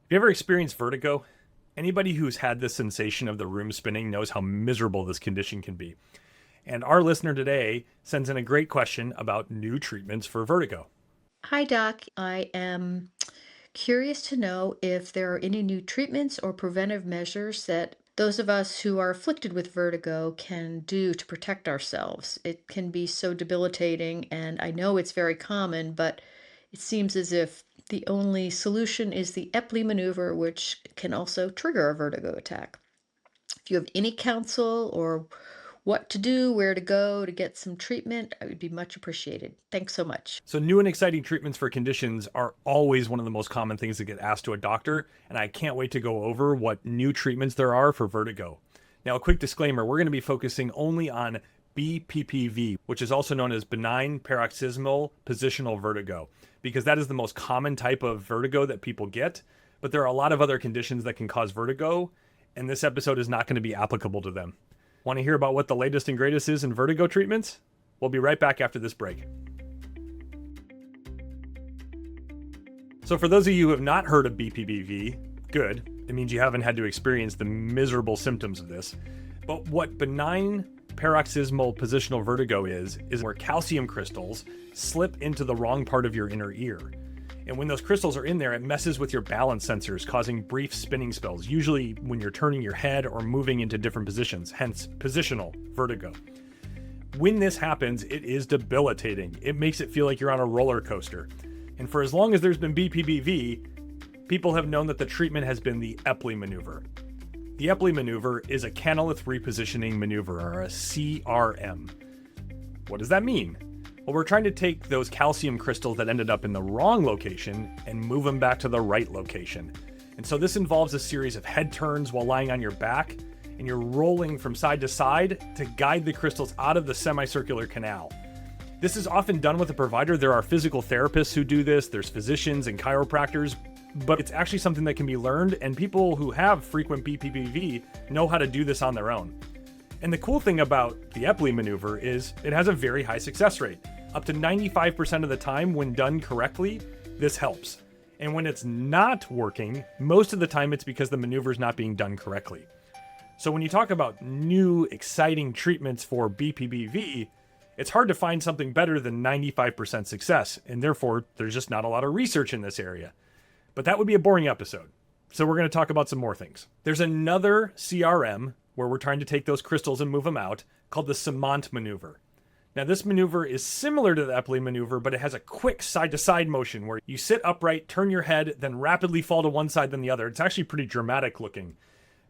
Have you ever experienced vertigo? Anybody who's had this sensation of the room spinning knows how miserable this condition can be. And our listener today sends in a great question about new treatments for vertigo. Hi, Doc. I am curious to know if there are any new treatments or preventive measures that those of us who are afflicted with vertigo can do to protect ourselves. It can be so debilitating, and I know it's very common, but it seems as if the only solution is the Epley maneuver, which can also trigger a vertigo attack. If you have any counsel or what to do, where to go to get some treatment, I would be much appreciated. Thanks so much. So, new and exciting treatments for conditions are always one of the most common things that get asked to a doctor, and I can't wait to go over what new treatments there are for vertigo. Now, a quick disclaimer, we're going to be focusing only on BPPV, which is also known as benign paroxysmal positional vertigo, because that is the most common type of vertigo that people get. But there are a lot of other conditions that can cause vertigo, and this episode is not going to be applicable to them. Want to hear about what the latest and greatest is in vertigo treatments? We'll be right back after this break. So, for those of you who have not heard of BPPV, good. It means you haven't had to experience the miserable symptoms of this. But what benign paroxysmal positional vertigo is where calcium crystals slip into the wrong part of your inner ear. And when those crystals are in there, it messes with your balance sensors, causing brief spinning spells, usually when you're turning your head or moving into different positions, hence positional vertigo. When this happens, it is debilitating. It makes it feel like you're on a roller coaster. And for as long as there's been BPPV, people have known that the treatment has been the Epley Maneuver. The Epley Maneuver is a canalith repositioning maneuver, or a CRM. What does that mean? Well, we're trying to take those calcium crystals that ended up in the wrong location and move them back to the right location. And so this involves a series of head turns while lying on your back, and you're rolling from side to side to guide the crystals out of the semicircular canal. This is often done with a provider. There are physical therapists who do this, there's physicians and chiropractors, but it's actually something that can be learned, and people who have frequent BPPV know how to do this on their own. And the cool thing about the Epley maneuver is it has a very high success rate. Up to 95% of the time, when done correctly, this helps. And when it's not working, most of the time it's because the maneuver is not being done correctly. So when you talk about new, exciting treatments for BPPV, it's hard to find something better than 95% success, and therefore there's just not a lot of research in this area. But that would be a boring episode. So we're going to talk about some more things. There's another CRM where we're trying to take those crystals and move them out, called the Semont maneuver. Now, this maneuver is similar to the Epley maneuver, but it has a quick side-to-side motion where you sit upright, turn your head, then rapidly fall to one side then the other. It's actually pretty dramatic looking.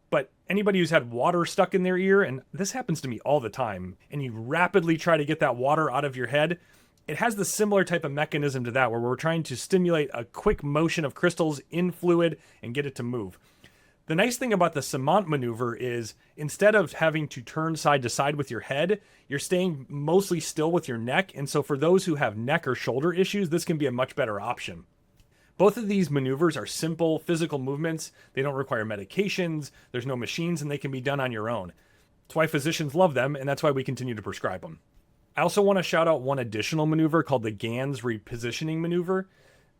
But anybody who's had water stuck in their ear, and this happens to me all the time, and you rapidly try to get that water out of your head, it has the similar type of mechanism to that, where we're trying to stimulate a quick motion of crystals in fluid and get it to move. The nice thing about the Semont maneuver is instead of having to turn side to side with your head, you're staying mostly still with your neck. And so for those who have neck or shoulder issues, this can be a much better option. Both of these maneuvers are simple physical movements. They don't require medications. There's no machines, and they can be done on your own. That's why physicians love them, and that's why we continue to prescribe them. I also want to shout out one additional maneuver called the Gans repositioning maneuver.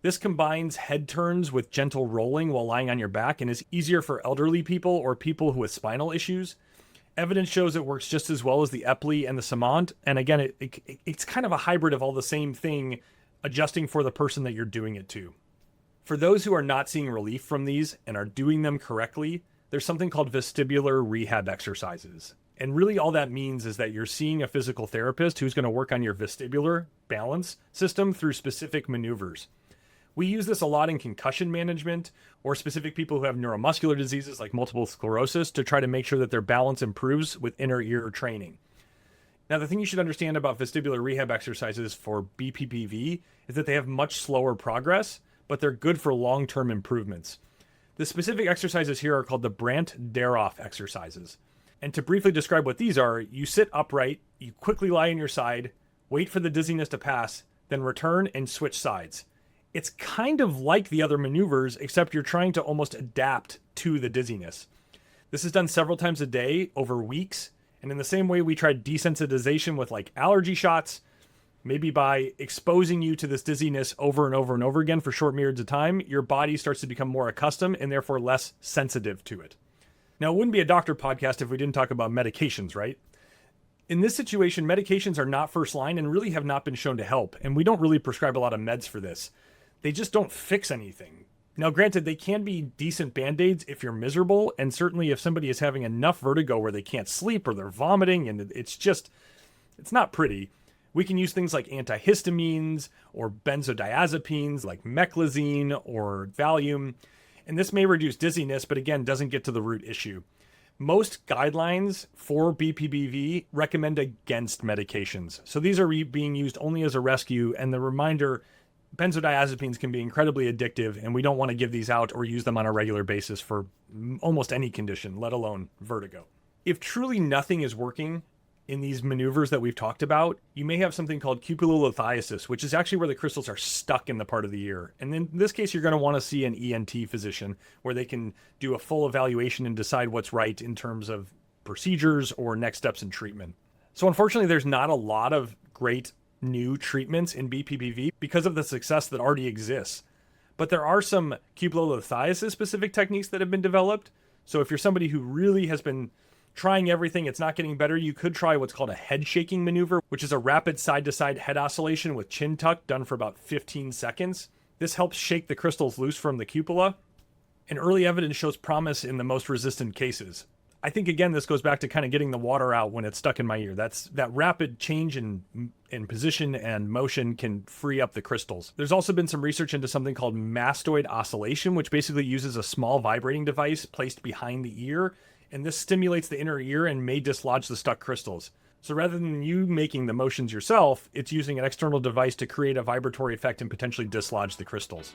This combines head turns with gentle rolling while lying on your back and is easier for elderly people or people who have spinal issues. Evidence shows it works just as well as the Epley and the Semont. And again, it's kind of a hybrid of all the same thing, adjusting for the person that you're doing it to. For those who are not seeing relief from these and are doing them correctly, there's something called vestibular rehab exercises. And really all that means is that you're seeing a physical therapist who's going to work on your vestibular balance system through specific maneuvers. We use this a lot in concussion management or specific people who have neuromuscular diseases like multiple sclerosis to try to make sure that their balance improves with inner ear training. Now, the thing you should understand about vestibular rehab exercises for BPPV is that they have much slower progress, but they're good for long-term improvements. The specific exercises here are called the Brandt-Daroff exercises. And to briefly describe what these are, you sit upright, you quickly lie on your side, wait for the dizziness to pass, then return and switch sides. It's kind of like the other maneuvers, except you're trying to almost adapt to the dizziness. This is done several times a day over weeks. And in the same way we tried desensitization with like allergy shots, Maybe by exposing you to this dizziness over and over and over again for short periods of time, your body starts to become more accustomed and therefore less sensitive to it. Now, it wouldn't be a doctor podcast if we didn't talk about medications, right? In this situation, medications are not first line and really have not been shown to help, and we don't really prescribe a lot of meds for this. They just don't fix anything. Now, granted, they can be decent band-aids if you're miserable, and certainly if somebody is having enough vertigo where they can't sleep or they're vomiting and it's not pretty. We can use things like antihistamines or benzodiazepines like meclizine or Valium, and this may reduce dizziness, but again, doesn't get to the root issue. Most guidelines for BPPV recommend against medications. So these are being used only as a rescue, and the reminder, benzodiazepines can be incredibly addictive, and we don't want to give these out or use them on a regular basis for almost any condition, let alone vertigo. If truly nothing is working in these maneuvers that we've talked about, you may have something called cupulolithiasis, which is actually where the crystals are stuck in the part of the ear. And in this case, you're going to want to see an ENT physician where they can do a full evaluation and decide what's right in terms of procedures or next steps in treatment. So unfortunately, there's not a lot of great new treatments in BPPV because of the success that already exists. But there are some cupulolithiasis specific techniques that have been developed. So if you're somebody who really has been trying everything, it's not getting better, you could try what's called a head shaking maneuver, which is a rapid side-to-side head oscillation with chin tuck done for about 15 seconds. This helps shake the crystals loose from the cupula, and early evidence shows promise in the most resistant cases. I think, again, this goes back to kind of getting the water out when it's stuck in my ear. That rapid change in position and motion can free up the crystals. There's also been some research into something called mastoid oscillation, which basically uses a small vibrating device placed behind the ear, and this stimulates the inner ear and may dislodge the stuck crystals. So rather than you making the motions yourself, it's using an external device to create a vibratory effect and potentially dislodge the crystals.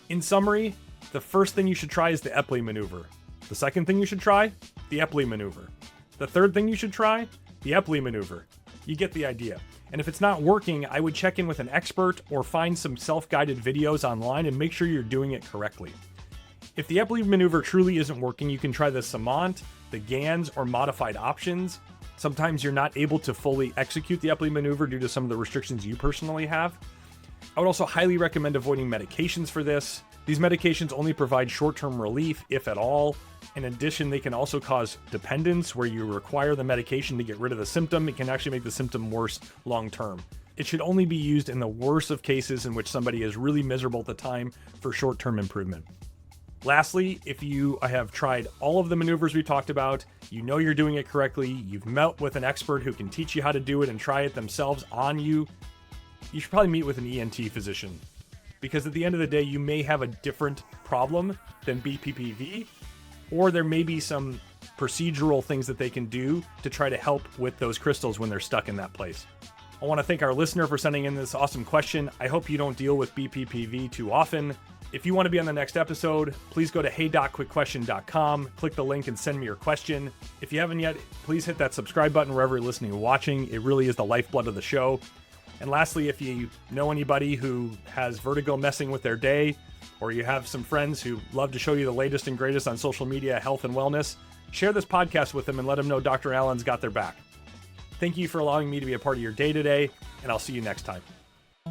In summary, the first thing you should try is the Epley Maneuver. The second thing you should try, the Epley Maneuver. The third thing you should try, the Epley Maneuver. You get the idea. And if it's not working, I would check in with an expert or find some self-guided videos online and make sure you're doing it correctly. If the Epley Maneuver truly isn't working, you can try the Samant, the GANs, or modified options. Sometimes you're not able to fully execute the Epley Maneuver due to some of the restrictions you personally have. I would also highly recommend avoiding medications for this. These medications only provide short-term relief, if at all. In addition, they can also cause dependence, where you require the medication to get rid of the symptom. It can actually make the symptom worse long-term. It should only be used in the worst of cases in which somebody is really miserable at the time for short-term improvement. Lastly, if you have tried all of the maneuvers we talked about, you know you're doing it correctly, you've met with an expert who can teach you how to do it and try it themselves on you, you should probably meet with an ENT physician. Because at the end of the day, you may have a different problem than BPPV, or there may be some procedural things that they can do to try to help with those crystals when they're stuck in that place. I want to thank our listener for sending in this awesome question. I hope you don't deal with BPPV too often. If you want to be on the next episode, please go to heydocquickquestion.com, click the link and send me your question. If you haven't yet, please hit that subscribe button wherever you're listening or watching. It really is the lifeblood of the show. And lastly, if you know anybody who has vertigo messing with their day, or you have some friends who love to show you the latest and greatest on social media, health and wellness, share this podcast with them and let them know Dr. Allen's got their back. Thank you for allowing me to be a part of your day today, and I'll see you next time.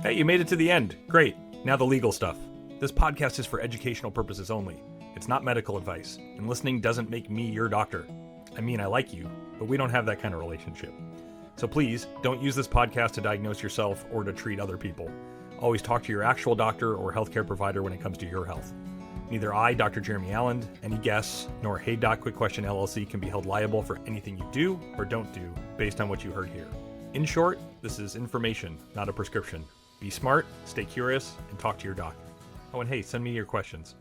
Hey, you made it to the end. Great. Now the legal stuff. This podcast is for educational purposes only. It's not medical advice, and listening doesn't make me your doctor. I mean, I like you, but we don't have that kind of relationship. So please, don't use this podcast to diagnose yourself or to treat other people. Always talk to your actual doctor or healthcare provider when it comes to your health. Neither I, Dr. Jeremy Allen, any guests, nor Hey Doc Quick Question LLC can be held liable for anything you do or don't do based on what you heard here. In short, this is information, not a prescription. Be smart, stay curious, and talk to your doc. Oh, and hey, send me your questions.